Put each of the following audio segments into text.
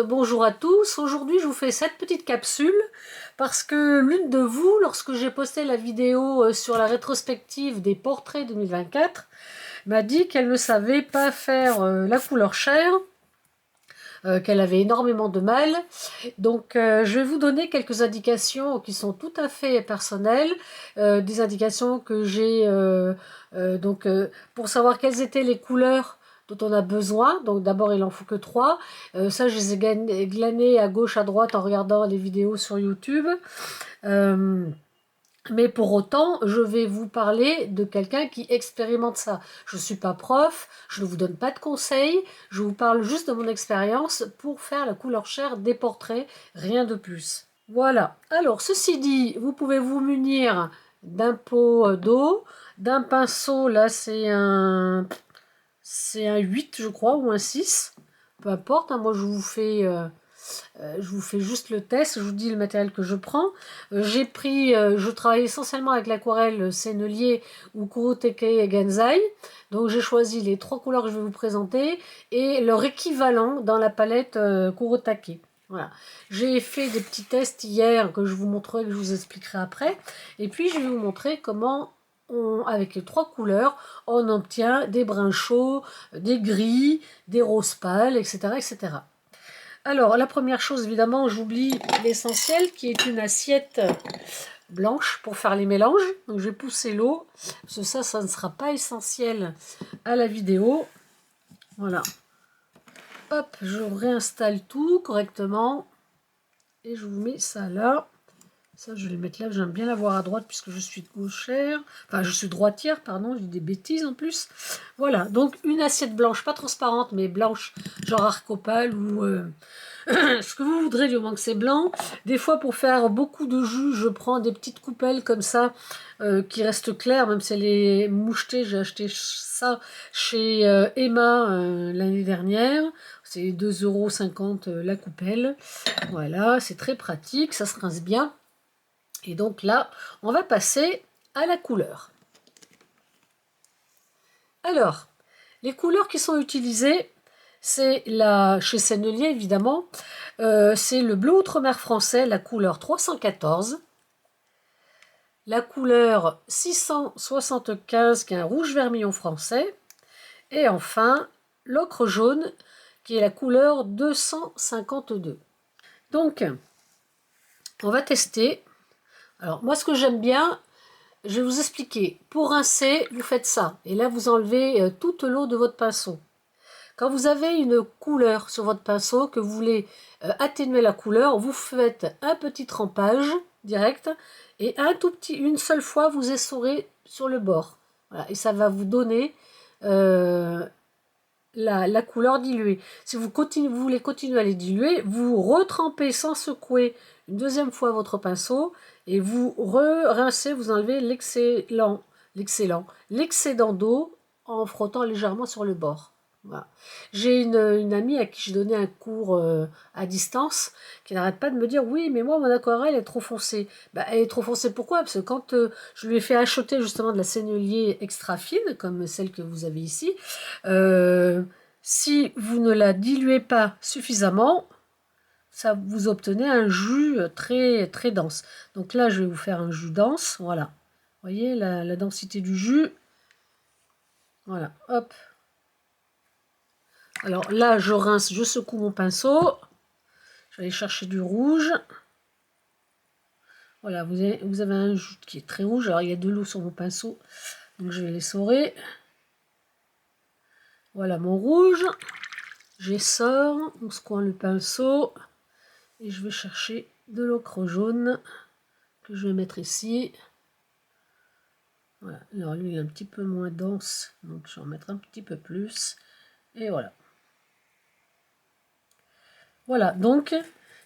bonjour à tous. Aujourd'hui, je vous fais cette petite capsule parce que l'une de vous, lorsque j'ai posté la vidéo sur la rétrospective des portraits 2024, m'a dit qu'elle ne savait pas faire la couleur chair, qu'elle avait énormément de mal. Donc, je vais vous donner quelques indications qui sont tout à fait personnelles, des indications que j'ai pour savoir quelles étaient les couleurs dont on a besoin. Donc d'abord il en faut que 3. Ça je les ai glanées à gauche à droite en regardant les vidéos sur YouTube. Mais pour autant, je vais vous parler de quelqu'un qui expérimente ça. Je ne suis pas prof, je ne vous donne pas de conseils, je vous parle juste de mon expérience pour faire la couleur chair des portraits, rien de plus. Voilà. Alors, ceci dit, vous pouvez vous munir d'un pot d'eau, d'un pinceau, là c'est un 8 je crois, ou un 6, peu importe, hein, moi je vous fais juste le test, je vous dis le matériel que je prends. Je travaille essentiellement avec l'aquarelle Sennelier ou Kurotake et Genzai. Donc j'ai choisi les 3 couleurs que je vais vous présenter et leur équivalent dans la palette Kurotake. Voilà. J'ai fait des petits tests hier que je vous montrerai, que je vous expliquerai après. Et puis je vais vous montrer comment avec les 3 couleurs, on obtient des bruns chauds, des gris, des roses pâles, etc., etc. Alors, la première chose, évidemment, j'oublie l'essentiel, qui est une assiette blanche pour faire les mélanges. Donc, je vais pousser l'eau, parce que ça ne sera pas essentiel à la vidéo. Voilà. Hop, je réinstalle tout correctement. Et je vous mets ça là. Ça, je vais le mettre là. J'aime bien l'avoir à droite, puisque je suis gauchère. Enfin, je suis droitière, pardon. Je dis des bêtises en plus. Voilà. Donc, une assiette blanche, pas transparente, mais blanche, genre arc-opale ou... ce que vous voudrez du moment que c'est blanc. Des fois pour faire beaucoup de jus, je prends des petites coupelles comme ça qui restent claires, même si elle est mouchetée. J'ai acheté ça chez Emma l'année dernière. C'est 2,50 € la coupelle. Voilà, c'est très pratique, ça se rince bien. Et donc là, on va passer à la couleur. Alors, les couleurs qui sont utilisées, c'est chez Sennelier évidemment, c'est le bleu outre-mer français, la couleur 314, la couleur 675 qui est un rouge vermillon français, et enfin l'ocre jaune qui est la couleur 252. Donc, on va tester. Alors moi ce que j'aime bien, je vais vous expliquer. Pour rincer, vous faites ça, et là vous enlevez toute l'eau de votre pinceau. Quand vous avez une couleur sur votre pinceau, que vous voulez atténuer la couleur, vous faites un petit trempage direct et une seule fois vous essorez sur le bord. Voilà, et ça va vous donner la couleur diluée. Si vous voulez continuer à les diluer, vous retrempez sans secouer une deuxième fois votre pinceau et vous rincez, vous enlevez l'excédent d'eau en frottant légèrement sur le bord. Voilà. J'ai une amie à qui j'ai donné un cours à distance qui n'arrête pas de me dire oui mais moi mon aquarelle est trop foncée. Bah, elle est trop foncée pourquoi? Parce que quand je lui ai fait acheter justement de la Sennelier extra fine comme celle que vous avez ici, si vous ne la diluez pas suffisamment, ça vous obtenez un jus très très dense. Donc là je vais vous faire un jus dense, voilà. Vous voyez la densité du jus. Voilà, hop. Alors là, je rince, je secoue mon pinceau. Je vais aller chercher du rouge. Voilà, vous avez un jus qui est très rouge. Alors, il y a de l'eau sur mon pinceau. Donc, je vais l'essorer. Voilà mon rouge. J'essore. On secoue le pinceau. Et je vais chercher de l'ocre jaune que je vais mettre ici. Voilà. Alors, lui, il est un petit peu moins dense. Donc, je vais en mettre un petit peu plus. Et voilà. Voilà, donc,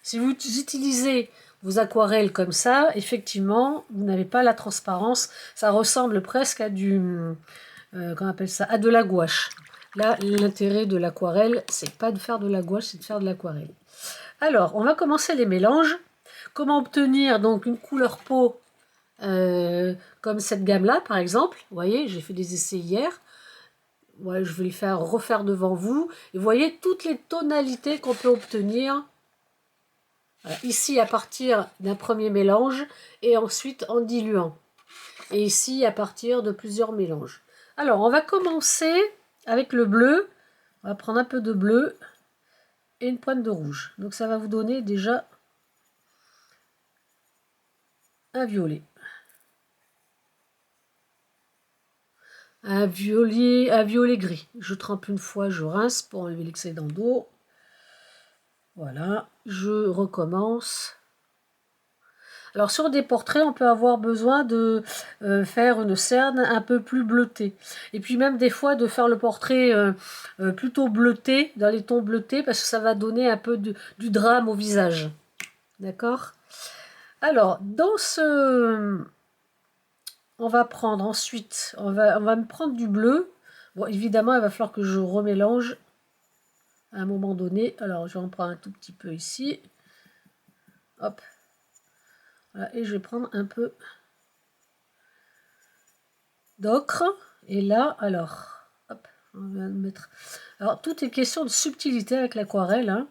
si vous utilisez vos aquarelles comme ça, effectivement, vous n'avez pas la transparence. Ça ressemble presque à qu'on appelle ça, à de la gouache. Là, l'intérêt de l'aquarelle, c'est pas de faire de la gouache, c'est de faire de l'aquarelle. Alors, on va commencer les mélanges. Comment obtenir donc une couleur peau comme cette gamme-là, par exemple. Vous voyez, j'ai fait des essais hier. ouais, je vais le faire refaire devant vous. Et vous voyez toutes les tonalités qu'on peut obtenir. Voilà, ici, à partir d'un premier mélange, et ensuite en diluant. Et ici, à partir de plusieurs mélanges. Alors, on va commencer avec le bleu. On va prendre un peu de bleu et une pointe de rouge. Donc, ça va vous donner déjà un violet. Un violet gris. Je trempe une fois, je rince pour enlever l'excédent d'eau. Voilà, je recommence. Alors sur des portraits, on peut avoir besoin de faire une cerne un peu plus bleutée. Et puis même des fois de faire le portrait plutôt bleuté, dans les tons bleutés, parce que ça va donner un peu du drame au visage. D'accord? Alors, dans ce... On va prendre ensuite, on va me prendre du bleu. Bon, évidemment, il va falloir que je remélange à un moment donné. Alors, je vais en prendre un tout petit peu ici. Hop. Voilà, et je vais prendre un peu d'ocre. Et là, alors, hop, on va mettre... Alors, tout est question de subtilité avec l'aquarelle. Hein.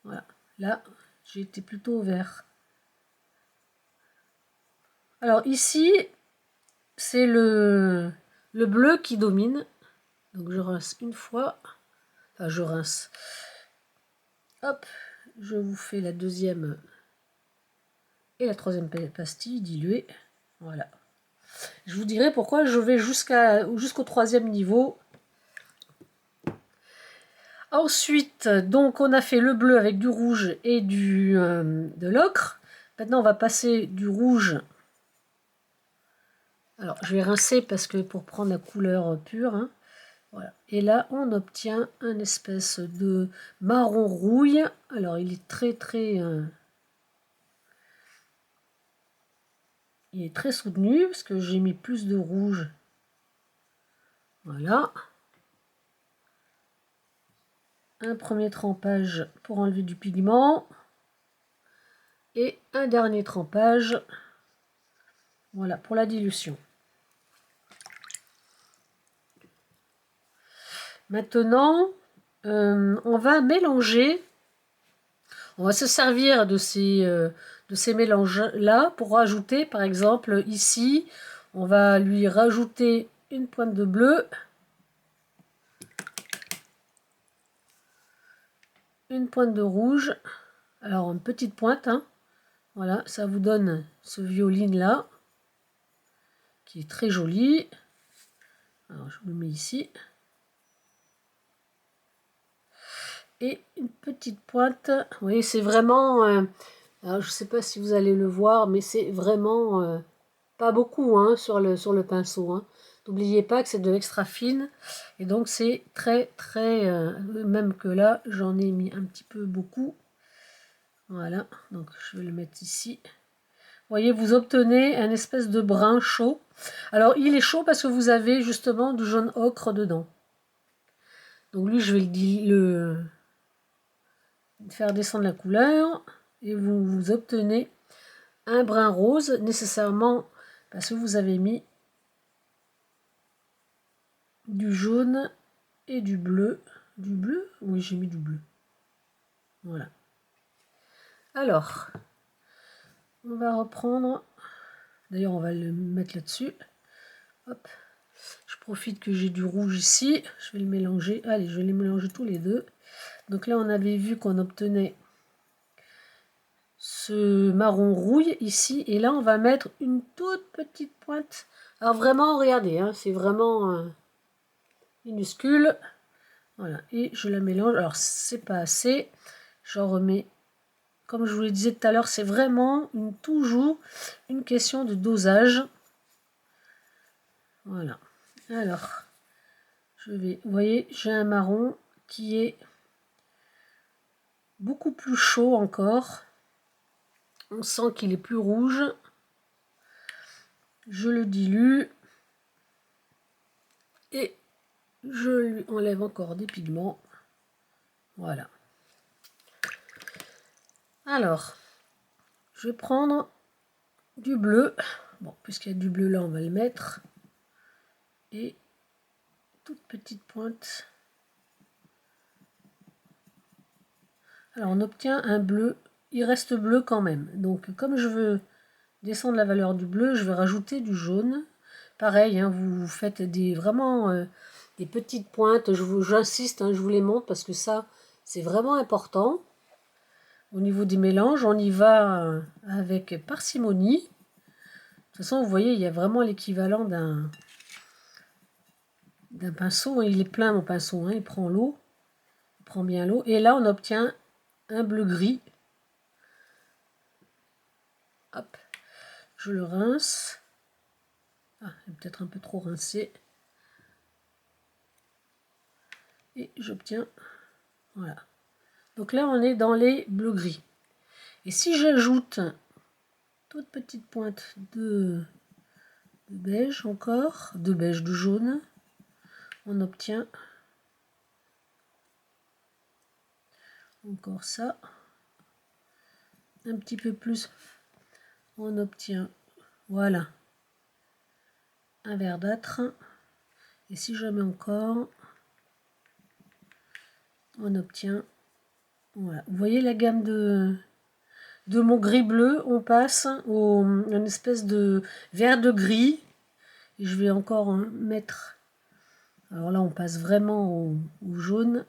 Voilà, là, j'ai été plutôt vert. Alors, ici, c'est le bleu qui domine. Donc, je rince une fois. Enfin, je rince. Hop, je vous fais la deuxième et la troisième pastille diluée. Voilà. Je vous dirai pourquoi je vais jusqu'au troisième niveau. Ensuite, donc on a fait le bleu avec du rouge et de l'ocre. Maintenant, on va passer du rouge. Alors, je vais rincer parce que pour prendre la couleur pure. Hein. Voilà. Et là, on obtient un espèce de marron rouille. Alors, il est il est très soutenu parce que j'ai mis plus de rouge. Voilà. Un premier trempage pour enlever du pigment. Et un dernier trempage. Voilà, pour la dilution. Maintenant, on va mélanger. On va se servir de ces mélanges-là pour rajouter, par exemple, ici, on va lui rajouter une pointe de bleu, une pointe de rouge, alors une petite pointe, hein. Voilà, ça vous donne ce violine-là, qui est très joli. Alors, je le mets ici. Et une petite pointe. Vous voyez, c'est vraiment... alors, je ne sais pas si vous allez le voir, mais c'est vraiment pas beaucoup hein, sur le pinceau. Hein. N'oubliez pas que c'est de l'extra fine. Et donc, c'est très... même que là, j'en ai mis un petit peu beaucoup. Voilà, donc je vais le mettre ici. Vous voyez, vous obtenez un espèce de brun chaud. Alors, il est chaud parce que vous avez justement du jaune ocre dedans. Donc lui, je vais le faire descendre la couleur. Et vous obtenez un brun rose, nécessairement parce que vous avez mis du jaune et du bleu. Du bleu? Oui, j'ai mis du bleu. Voilà. Alors, on va reprendre. D'ailleurs, on va le mettre là-dessus. Hop. Je profite que j'ai du rouge ici. Je vais le mélanger. Allez, je vais les mélanger tous les deux. Donc là, on avait vu qu'on obtenait ce marron rouille ici. Et là, on va mettre une toute petite pointe. Alors vraiment, regardez, hein, c'est vraiment minuscule. Voilà, et je la mélange. Alors, c'est pas assez. J'en remets. Comme je vous le disais tout à l'heure, c'est vraiment toujours une question de dosage. Voilà. Alors, vous voyez, j'ai un marron qui est beaucoup plus chaud encore. On sent qu'il est plus rouge. Je le dilue. Et je lui enlève encore des pigments. Voilà. Alors, je vais prendre du bleu. Bon, puisqu'il y a du bleu là, on va le mettre. Et toute petite pointe. Alors on obtient un bleu, il reste bleu quand même. Donc comme je veux descendre la valeur du bleu, je vais rajouter du jaune. Pareil, hein, vous faites vraiment des petites pointes, j'insiste, hein, je vous les montre parce que ça, c'est vraiment important. Au niveau des mélanges, on y va avec parcimonie. De toute façon, vous voyez, il y a vraiment l'équivalent d'un pinceau. Il est plein, mon pinceau, hein, il prend l'eau, il prend bien l'eau. Et là, on obtient un bleu gris. Hop, je le rince. Ah, il est peut-être un peu trop rincé. Et j'obtiens, voilà. Donc là, on est dans les bleus gris. Et si j'ajoute toute petite pointe de beige encore, de beige, de jaune, on obtient encore ça. Un petit peu plus, on obtient, voilà, un verdâtre. Et si je mets encore, on obtient, voilà. Vous voyez la gamme de mon gris bleu, on passe au une espèce de vert de gris. Et je vais encore mettre, alors là on passe vraiment au jaune,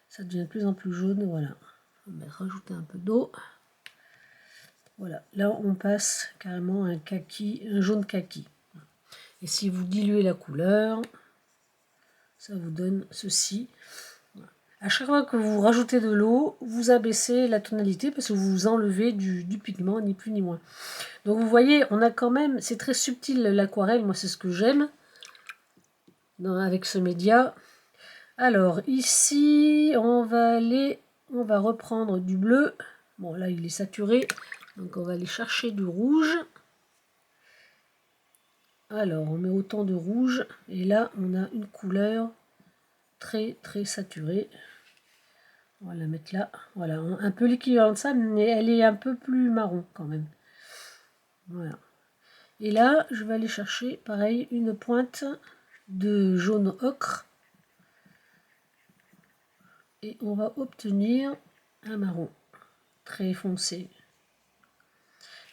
ça devient de plus en plus jaune, voilà. On va rajouter un peu d'eau. Voilà, là on passe carrément un kaki, un jaune kaki. Et si vous diluez la couleur, ça vous donne ceci. À chaque fois que vous rajoutez de l'eau, vous abaissez la tonalité parce que vous enlevez du pigment, ni plus ni moins. Donc vous voyez, on a quand même, c'est très subtil l'aquarelle, moi c'est ce que j'aime avec ce média. Alors ici, on va reprendre du bleu. Bon là il est saturé, donc on va aller chercher du rouge. Alors on met autant de rouge et là on a une couleur très très saturée. On va la mettre là. Voilà, un peu l'équivalent de ça, mais elle est un peu plus marron quand même. Voilà. Et là, je vais aller chercher, pareil, une pointe de jaune ocre. Et on va obtenir un marron très foncé.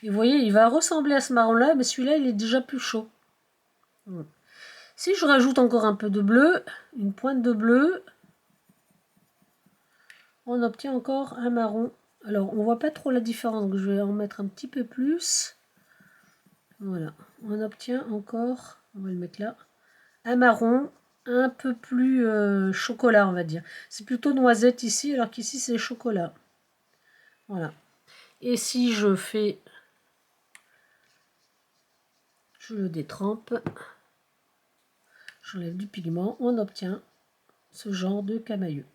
Et vous voyez, il va ressembler à ce marron-là, mais celui-là, il est déjà plus chaud. Si je rajoute encore un peu de bleu, une pointe de bleu, on obtient encore un marron. Alors, on voit pas trop la différence, donc je vais en mettre un petit peu plus. Voilà, on obtient encore, on va le mettre là, un marron un peu plus chocolat, on va dire. C'est plutôt noisette ici, alors qu'ici c'est chocolat. Voilà. Et si je fais, je le détrempe, j'enlève du pigment, on obtient ce genre de camailleux.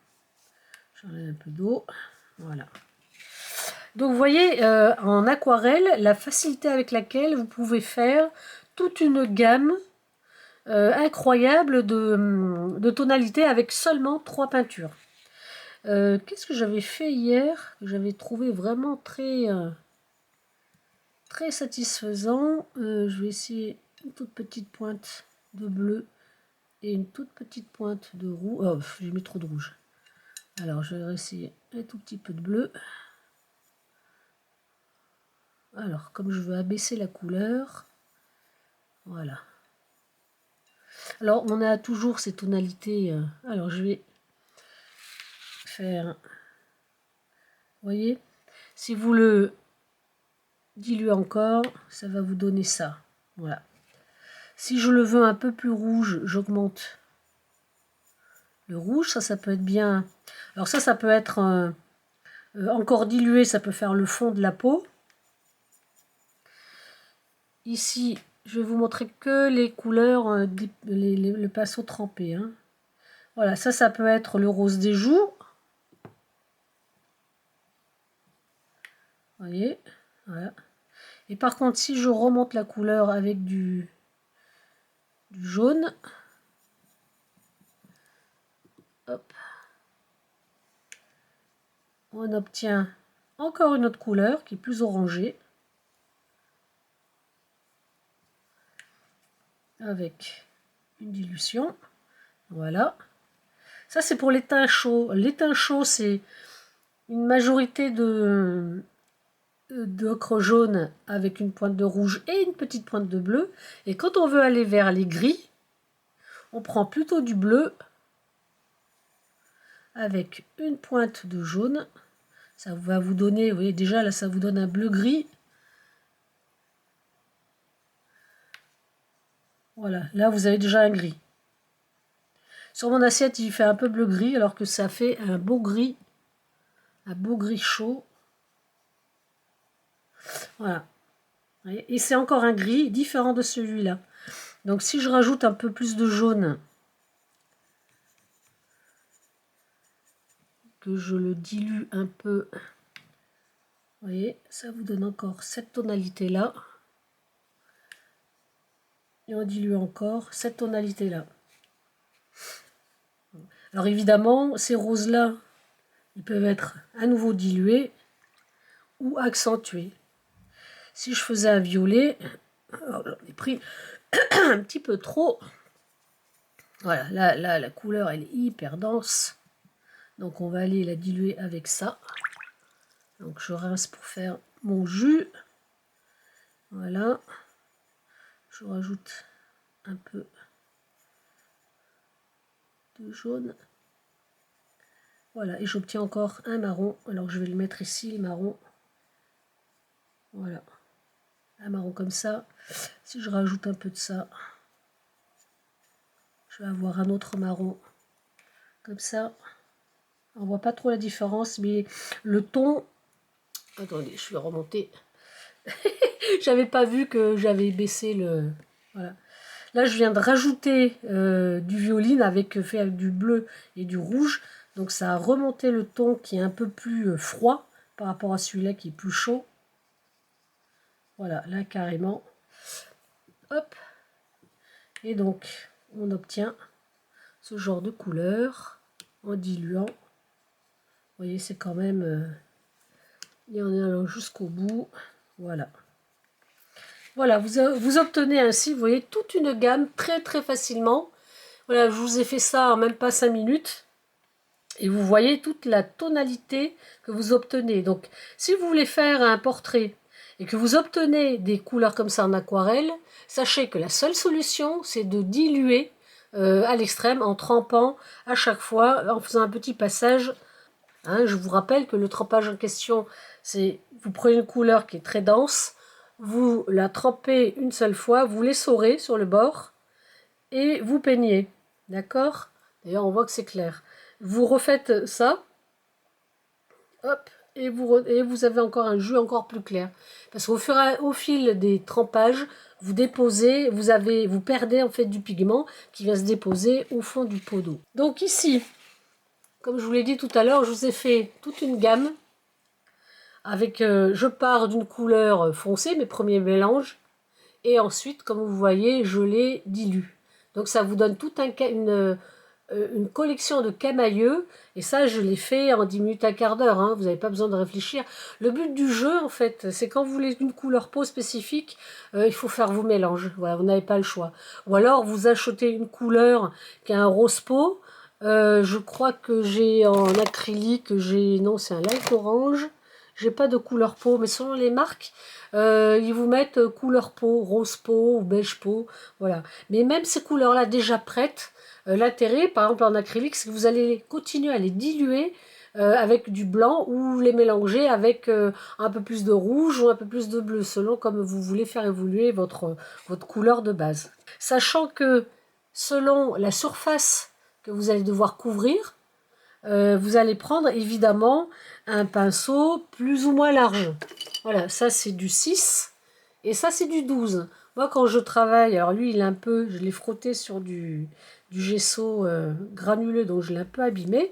J'enlève un peu d'eau, voilà. Donc vous voyez, en aquarelle, la facilité avec laquelle vous pouvez faire toute une gamme incroyable de tonalités avec seulement 3 peintures. Qu'est-ce que j'avais fait hier? J'avais trouvé vraiment très, très satisfaisant. Je vais essayer une toute petite pointe de bleu et une toute petite pointe de rouge. Oh, j'ai mis trop de rouge. Alors je vais essayer un tout petit peu de bleu. Alors comme je veux abaisser la couleur, voilà. Alors on a toujours ces tonalités. Alors je vais faire, vous voyez, si vous le diluez encore, ça va vous donner ça. Voilà. Si je le veux un peu plus rouge, j'augmente le rouge. Ça peut être bien. Alors ça peut être encore dilué, ça peut faire le fond de la peau. Ici, je vais vous montrer que les couleurs, le pinceau trempé. Hein. Voilà, ça peut être le rose des joues. Vous voyez, voilà. Et par contre, si je remonte la couleur avec du jaune, hop, on obtient encore une autre couleur qui est plus orangée. Avec une dilution. Voilà. Ça, c'est pour l'étain chaud. L'étain chaud, c'est une majorité d'ocre jaune avec une pointe de rouge et une petite pointe de bleu. Et quand on veut aller vers les gris, on prend plutôt du bleu avec une pointe de jaune. Ça va vous donner, vous voyez déjà là, ça vous donne un bleu-gris. Voilà, là vous avez déjà un gris. Sur mon assiette, il fait un peu bleu-gris, alors que ça fait un beau gris chaud. Voilà. Et c'est encore un gris différent de celui-là. Donc si je rajoute un peu plus de jaune, que je le dilue un peu, vous voyez, ça vous donne encore cette tonalité-là. Et on dilue encore cette tonalité-là. Alors évidemment, ces roses-là, ils peuvent être à nouveau dilués ou accentués. Si je faisais un violet, j'en ai pris un petit peu trop. Voilà, là, la couleur, elle est hyper dense. Donc on va aller la diluer avec ça. Donc je rince pour faire mon jus. Voilà. Je rajoute un peu de jaune. Voilà, et j'obtiens encore un marron. Alors je vais le mettre ici, le marron. Voilà. Un marron comme ça. Si je rajoute un peu de ça, je vais avoir un autre marron comme ça. On voit pas trop la différence, mais le ton... Attendez, je vais remonter. J'avais pas vu que j'avais baissé le... Voilà. Là, je viens de rajouter du violine fait avec du bleu et du rouge. Donc ça a remonté le ton qui est un peu plus froid par rapport à celui-là qui est plus chaud. Voilà, là carrément. Hop. Et donc, on obtient ce genre de couleur en diluant. Vous voyez, c'est quand même... et en allant jusqu'au bout. Voilà. Voilà, vous obtenez ainsi, vous voyez, toute une gamme très très facilement. Voilà, je vous ai fait ça en même pas 5 minutes. Et vous voyez toute la tonalité que vous obtenez. Donc, si vous voulez faire un portrait et que vous obtenez des couleurs comme ça en aquarelle, sachez que la seule solution, c'est de diluer à l'extrême en trempant à chaque fois, en faisant un petit passage. Hein, je vous rappelle que le trempage en question, c'est vous prenez une couleur qui est très dense, vous la trempez une seule fois, vous l'essorez sur le bord et vous peignez. D'accord? D'ailleurs, on voit que c'est clair. Vous refaites ça, hop, et vous avez encore un jus encore plus clair. Parce qu'au fil des trempages, vous déposez, vous perdez en fait du pigment qui va se déposer au fond du pot d'eau. Donc ici, comme je vous l'ai dit tout à l'heure, je vous ai fait toute une gamme. Avec, je pars d'une couleur foncée, mes premiers mélanges, et ensuite, comme vous voyez, je les dilue. Donc ça vous donne toute une collection de camailleux, et ça je l'ai fait en 10 minutes, un quart d'heure, hein, vous n'avez pas besoin de réfléchir. Le but du jeu, en fait, c'est quand vous voulez une couleur peau spécifique, il faut faire vos mélanges, voilà, vous n'avez pas le choix. Ou alors vous achetez une couleur qui a un rose peau, je crois que j'ai en acrylique, non c'est un light orange, j'ai pas de couleur peau, mais selon les marques, ils vous mettent couleur peau, rose peau ou beige peau, voilà. Mais même ces couleurs-là déjà prêtes, l'intérêt, par exemple en acrylique, c'est que vous allez continuer à les diluer avec du blanc ou les mélanger avec un peu plus de rouge ou un peu plus de bleu, selon comme vous voulez faire évoluer votre couleur de base. Sachant que selon la surface que vous allez devoir couvrir, vous allez prendre évidemment un pinceau plus ou moins large. Voilà, ça c'est du 6 et ça c'est du 12. Moi quand je travaille, alors lui il est un peu, je l'ai frotté sur du gesso granuleux, donc je l'ai un peu abîmé.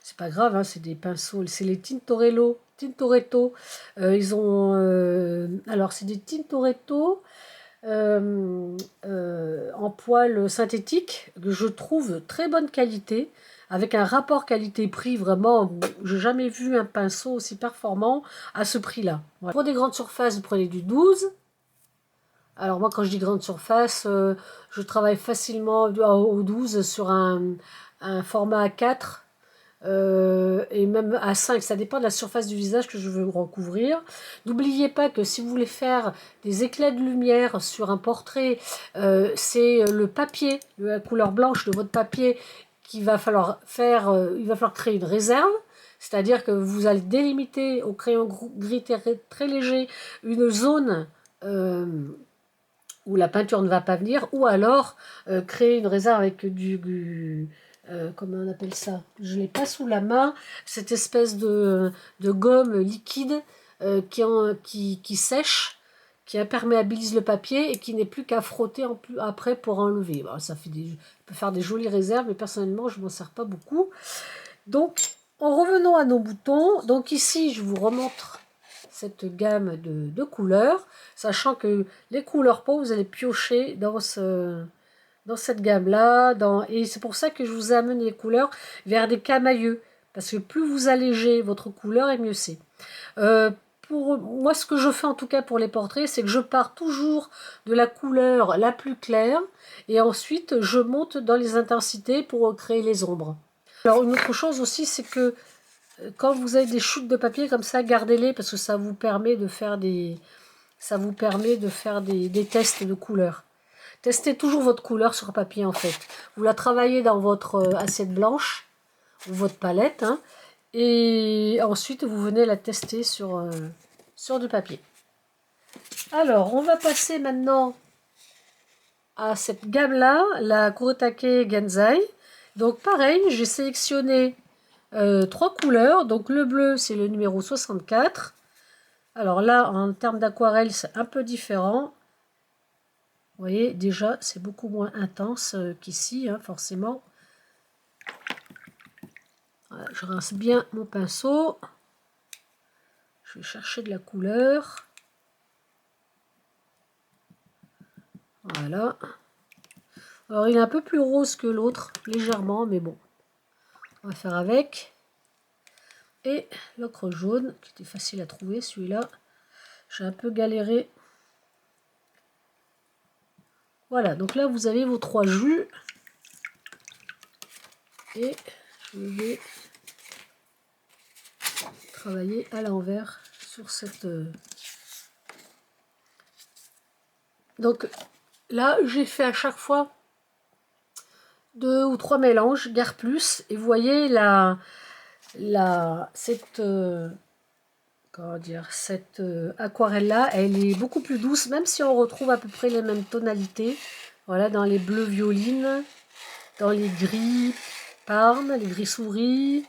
C'est pas grave, hein, c'est des pinceaux, c'est les Tintoretto. Ils ont, alors c'est des Tintoretto en poil synthétique que je trouve très bonne qualité, avec un rapport qualité-prix vraiment, j'ai jamais vu un pinceau aussi performant à ce prix-là. Voilà. Pour des grandes surfaces, vous prenez du 12. Alors moi, quand je dis grande surface, je travaille facilement au 12 sur un format A4 et même A5. Ça dépend de la surface du visage que je veux recouvrir. N'oubliez pas que si vous voulez faire des éclats de lumière sur un portrait, c'est le papier, la couleur blanche de votre papier qu'il va falloir faire. Il va falloir créer une réserve. C'est-à-dire que vous allez délimiter au crayon gris très léger une zone où la peinture ne va pas venir, ou alors créer une réserve avec comment on appelle ça? Je ne l'ai pas sous la main, cette espèce de gomme liquide qui sèche, qui imperméabilise le papier et qui n'est plus qu'à frotter après pour enlever. Bon, ça peut faire des jolies réserves, mais personnellement, je ne m'en sers pas beaucoup. Donc, en revenant à nos boutons, donc ici, je vous remontre cette gamme de couleurs, sachant que les couleurs peau, vous allez piocher dans cette gamme-là, et c'est pour ça que je vous ai amené les couleurs vers des camailleux, parce que plus vous allégez votre couleur, et mieux c'est. Pour moi, ce que je fais en tout cas pour les portraits, c'est que je pars toujours de la couleur la plus claire, et ensuite je monte dans les intensités pour créer les ombres. Alors une autre chose aussi, c'est que quand vous avez des shoots de papier comme ça, gardez-les parce que ça vous permet de faire des tests de couleurs. Testez toujours votre couleur sur papier en fait. Vous la travaillez dans votre assiette blanche ou votre palette, hein, et ensuite vous venez la tester sur du papier. Alors, on va passer maintenant à cette gamme-là, la Kurotake Genzai. Donc pareil, j'ai sélectionné 3 couleurs. Donc le bleu, c'est le numéro 64. Alors là, en termes d'aquarelle, c'est un peu différent. Vous voyez, déjà, c'est beaucoup moins intense qu'ici, hein, forcément. Voilà, je rince bien mon pinceau. Je vais chercher de la couleur. Voilà. Alors, il est un peu plus rose que l'autre, légèrement, mais bon. On va faire avec. Et l'ocre jaune, qui était facile à trouver, celui-là. J'ai un peu galéré. Voilà, donc là, vous avez vos 3 jus. Et je vais travailler à l'envers sur cette... Donc là, j'ai fait à chaque fois 2 ou 3 mélanges, guère plus. Et vous voyez, cette aquarelle-là, elle est beaucoup plus douce, même si on retrouve à peu près les mêmes tonalités. Voilà, dans les bleus violines, dans les gris parme, les gris souris,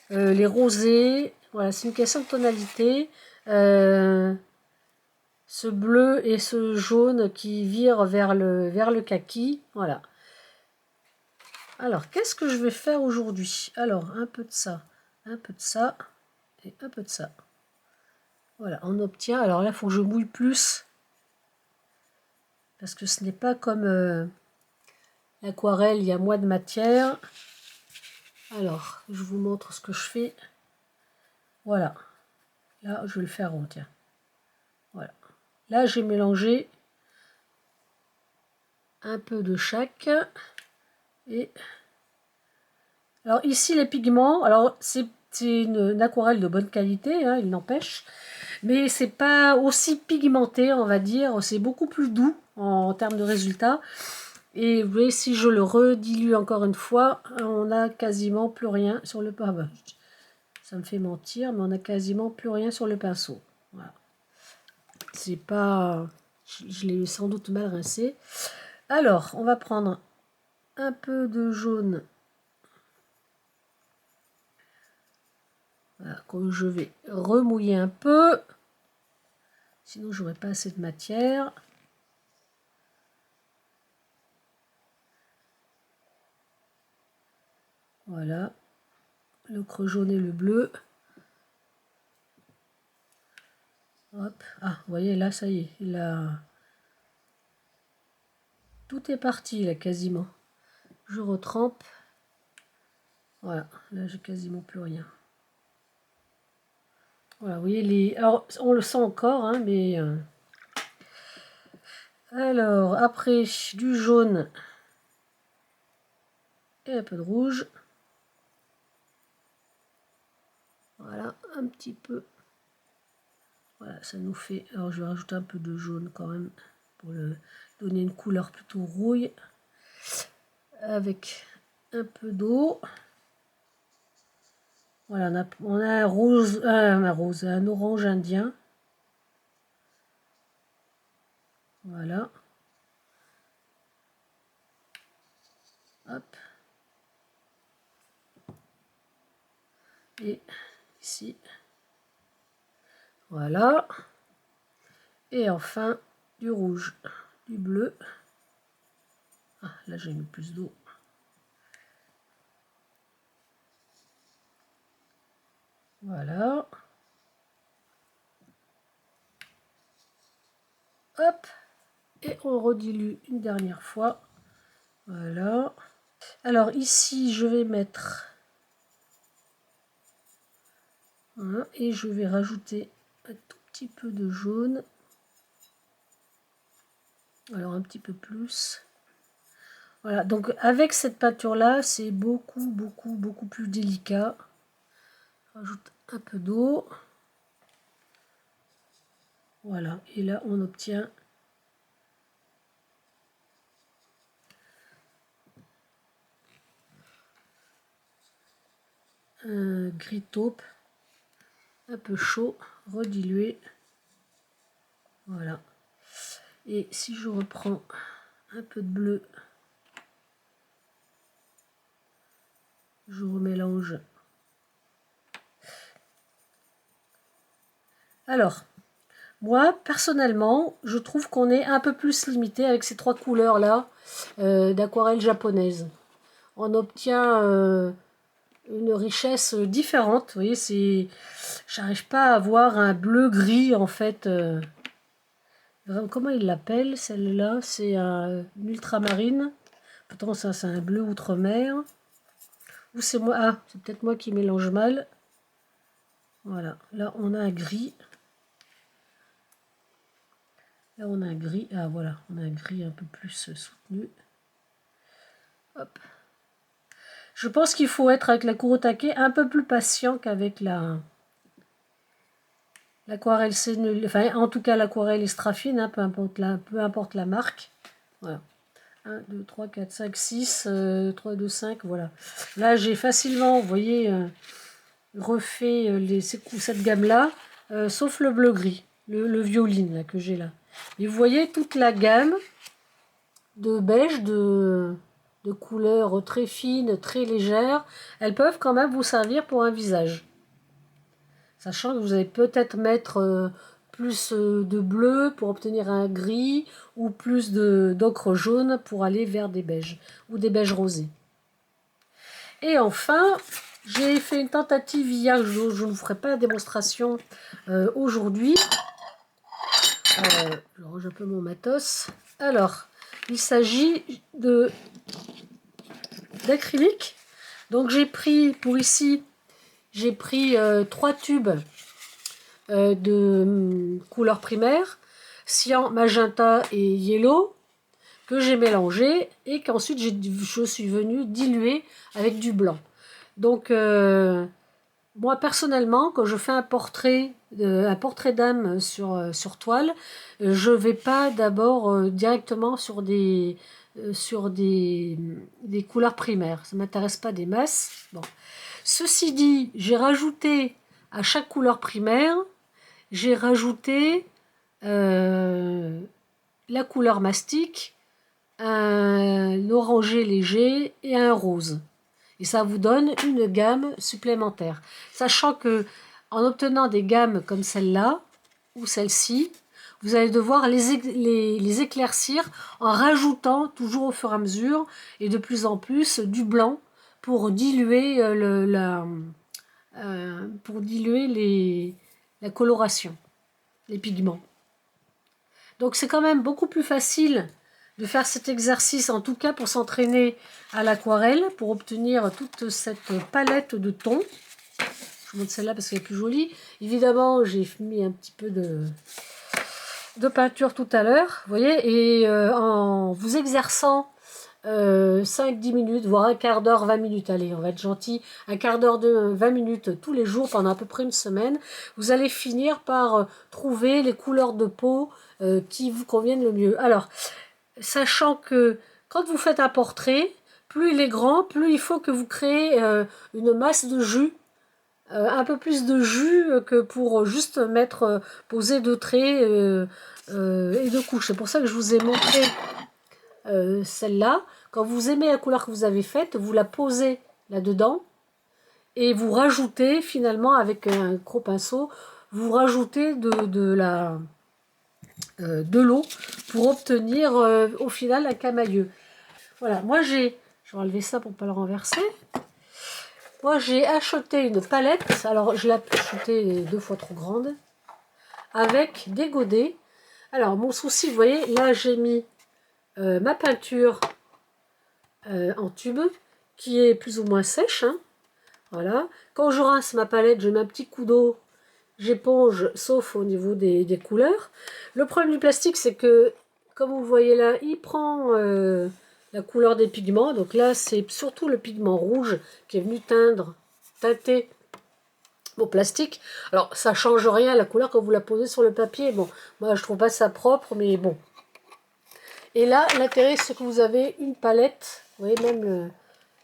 les rosés. Voilà, c'est une question de tonalité. Ce bleu et ce jaune qui virent vers le kaki. Voilà. Alors, qu'est-ce que je vais faire aujourd'hui? Alors, un peu de ça et un peu de ça. Voilà, on obtient. Alors là, il faut que je mouille plus. Parce que ce n'est pas comme l'aquarelle, il y a moins de matière. Alors, je vous montre ce que je fais. Voilà. Là, je vais le faire rond, tiens. Voilà. Là, j'ai mélangé un peu de chaque. Et alors ici, les pigments, alors c'est une aquarelle de bonne qualité, hein, il n'empêche. Mais c'est pas aussi pigmenté, on va dire. C'est beaucoup plus doux en termes de résultats. Et vous voyez, si je le redilue encore une fois, on n'a quasiment plus rien sur le pinceau. Ça me fait mentir, mais on n'a quasiment plus rien sur le pinceau. Voilà. C'est pas... Je l'ai sans doute mal rincé. Alors, on va prendre un peu de jaune. Voilà, que je vais remouiller un peu. Sinon, j'aurais pas assez de matière. Voilà. L'ocre jaune et le bleu. Hop. Ah, vous voyez, là, ça y est. Tout est parti, là, quasiment. Je retrempe. Voilà. Là, j'ai quasiment plus rien. Voilà, vous voyez, alors, on le sent encore, hein, mais... Alors, après, du jaune et un peu de rouge. Voilà, un petit peu. Voilà, ça nous fait... Alors, je vais rajouter un peu de jaune quand même pour le donner une couleur plutôt rouille. Avec un peu d'eau. Voilà, on a un rose, un orange indien. Voilà. Hop. Et ici. Voilà. Et enfin, du rouge, du bleu. Ah, là, j'ai mis plus d'eau. Voilà. Hop. Et on redilue une dernière fois. Voilà. Alors ici, je vais mettre... Voilà, et je vais rajouter un tout petit peu de jaune. Alors un petit peu plus. Voilà, donc avec cette peinture-là, c'est beaucoup plus délicat. Je rajoute un peu d'eau. Voilà, et là on obtient un gris taupe, un peu chaud, redilué. Voilà. Et si je reprends un peu de bleu, je remélange. Alors, moi, personnellement, je trouve qu'on est un peu plus limité avec ces trois couleurs-là d'aquarelle japonaise. On obtient une richesse différente. Vous voyez, c'est, j'arrive pas à avoir un bleu-gris, en fait. Comment il l'appelle, celle-là? C'est une ultramarine. Pourtant, ça, c'est un bleu outre-mer. Ou c'est moi? Ah, c'est peut-être moi qui mélange mal. Voilà, là, on a un gris. Là, on a un gris. Ah, voilà, on a un gris un peu plus soutenu. Hop. Je pense qu'il faut être avec la Kurotake un peu plus patient qu'avec l'aquarelle Sennelier. Enfin, en tout cas, l'aquarelle Estrafine, hein, peu importe la marque. Voilà. 1, 2, 3, 4, 5, 6, 3, 2, 5, voilà. Là, j'ai facilement, vous voyez, refait cette gamme-là, sauf le bleu-gris, le violine là, que j'ai là. Et vous voyez toute la gamme de beige, de couleurs très fines, très légères, elles peuvent quand même vous servir pour un visage. Sachant que vous allez peut-être mettre plus de bleu pour obtenir un gris, ou plus d'ocre jaune pour aller vers des beiges, ou des beiges rosés. Et enfin, j'ai fait une tentative hier, je ne vous ferai pas la démonstration aujourd'hui. Je range un peu mon matos. Alors, il s'agit d'acrylique. Donc j'ai pris, pour ici, j'ai pris 3 tubes de couleurs primaires, cyan, magenta et yellow, que j'ai mélangé et qu'ensuite je suis venue diluer avec du blanc. Donc moi personnellement, quand je fais un portrait d'âme sur toile, je vais pas d'abord directement sur des couleurs primaires. Ça m'intéresse pas des masses. Bon. Ceci dit, j'ai rajouté à chaque couleur primaire, j'ai rajouté la couleur mastic, un orangé léger et un rose. Et ça vous donne une gamme supplémentaire. Sachant que en obtenant des gammes comme celle-là ou celle-ci, vous allez devoir les éclaircir en rajoutant toujours au fur et à mesure et de plus en plus du blanc pour diluer, la coloration, les pigments. Donc c'est quand même beaucoup plus facile de faire cet exercice, en tout cas pour s'entraîner à l'aquarelle, pour obtenir toute cette palette de tons. Je vous montre celle-là parce qu'elle est plus jolie. Évidemment, j'ai mis un petit peu de peinture tout à l'heure, vous voyez, et en vous exerçant 5-10 minutes, voire un quart d'heure, 20 minutes, allez, on va être gentil, un quart d'heure de 20 minutes tous les jours pendant à peu près une semaine, vous allez finir par trouver les couleurs de peau qui vous conviennent le mieux. Alors, sachant que quand vous faites un portrait, plus il est grand, plus il faut que vous créez une masse de jus, un peu plus de jus que pour juste mettre, poser deux traits et deux couches. C'est pour ça que je vous ai montré celle-là. Quand vous aimez la couleur que vous avez faite, vous la posez là-dedans et vous rajoutez finalement avec un gros pinceau, vous rajoutez de l'eau pour obtenir au final un camailleux. Voilà, moi je vais enlever ça pour ne pas le renverser. Moi j'ai acheté une palette, alors je l'ai achetée 2 fois trop grande, avec des godets. Alors mon souci, vous voyez, là j'ai mis ma peinture en tube, qui est plus ou moins sèche, hein. Voilà. Quand je rince ma palette, je mets un petit coup d'eau, j'éponge, sauf au niveau des couleurs. Le problème du plastique, c'est que, comme vous voyez là, il prend la couleur des pigments. Donc là, c'est surtout le pigment rouge qui est venu teinter mon plastique. Alors, ça change rien, la couleur quand vous la posez sur le papier. Bon, moi, je trouve pas ça propre, mais bon. Et là, l'intérêt, c'est que vous avez une palette. Vous voyez, même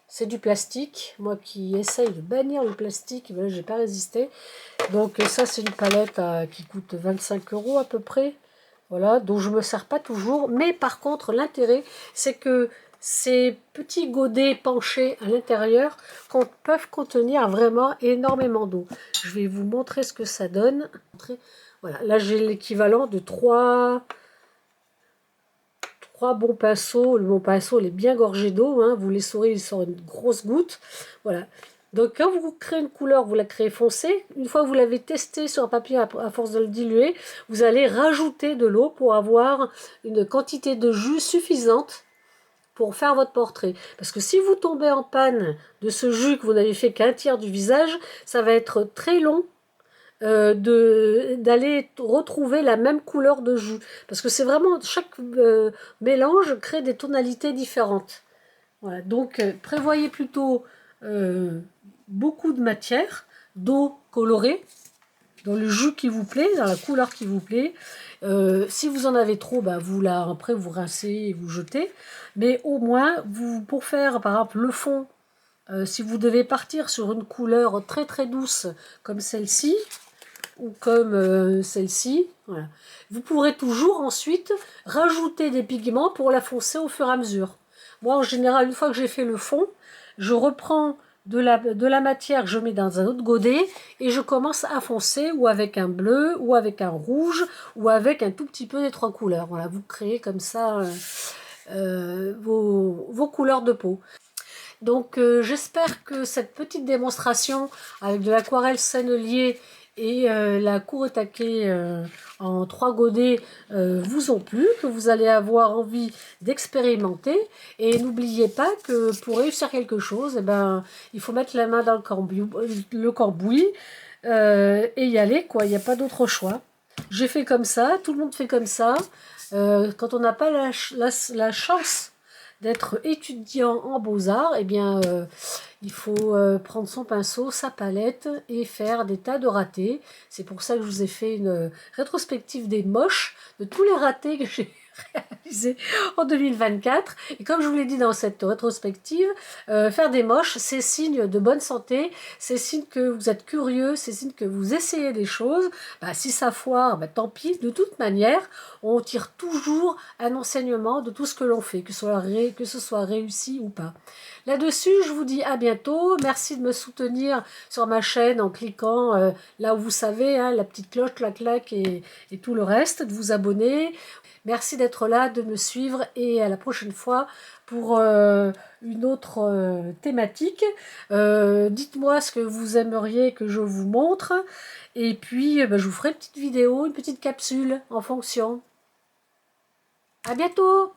c'est du plastique. Moi qui essaye de bannir le plastique, ben, j'ai pas résisté. Donc ça, c'est une palette qui coûte 25 € à peu près. Voilà, dont je ne me sers pas toujours. Mais par contre, l'intérêt, c'est que ces petits godets penchés à l'intérieur peuvent contenir vraiment énormément d'eau. Je vais vous montrer ce que ça donne. Voilà, là j'ai l'équivalent de 3 bons pinceaux. Le bon pinceau, il est bien gorgé d'eau, hein. Vous les saurez, il sort une grosse goutte. Voilà. Donc quand vous créez une couleur, vous la créez foncée. Une fois que vous l'avez testée sur un papier à force de le diluer, vous allez rajouter de l'eau pour avoir une quantité de jus suffisante pour faire votre portrait. Parce que si vous tombez en panne de ce jus que vous n'avez fait qu'un tiers du visage, ça va être très long d'aller retrouver la même couleur de jus. Parce que c'est vraiment, chaque mélange crée des tonalités différentes. Voilà, donc prévoyez plutôt beaucoup de matière, d'eau colorée, dans le jus qui vous plaît, dans la couleur qui vous plaît. Si vous en avez trop, bah, après vous rincez et vous jetez. Mais au moins, pour faire par exemple le fond, si vous devez partir sur une couleur très très douce comme celle-ci, ou comme celle-ci, voilà, vous pourrez toujours ensuite rajouter des pigments pour la foncer au fur et à mesure. Moi, en général, une fois que j'ai fait le fond, je reprends de la matière que je mets dans un autre godet et je commence à foncer ou avec un bleu, ou avec un rouge, ou avec un tout petit peu des 3 couleurs. Voilà, vous créez comme ça vos couleurs de peau. Donc, j'espère que cette petite démonstration avec de l'aquarelle sennelier et la cour au taquet en 3 godets vous ont plu, que vous allez avoir envie d'expérimenter. Et n'oubliez pas que pour réussir quelque chose, eh ben, il faut mettre la main dans le cambouis et y aller, quoi. Il n'y a pas d'autre choix. J'ai fait comme ça, tout le monde fait comme ça. Quand on n'a pas la chance d'être étudiant en beaux-arts, eh bien, il faut prendre son pinceau, sa palette et faire des tas de ratés. C'est pour ça que je vous ai fait une rétrospective des moches, de tous les ratés que j'ai réalisés en 2024. Et comme je vous l'ai dit dans cette rétrospective, faire des moches, c'est signe de bonne santé, c'est signe que vous êtes curieux, c'est signe que vous essayez des choses. Bah, si ça foire, bah, tant pis. De toute manière, on tire toujours un enseignement de tout ce que l'on fait, que ce soit réussi ou pas. Là-dessus, je vous dis à bientôt. Merci de me soutenir sur ma chaîne en cliquant là où vous savez, hein, la petite cloche, clac, et tout le reste, de vous abonner. Merci d'être là, de me suivre et à la prochaine fois pour une autre thématique. Dites-moi ce que vous aimeriez que je vous montre et puis je vous ferai une petite vidéo, une petite capsule en fonction. À bientôt!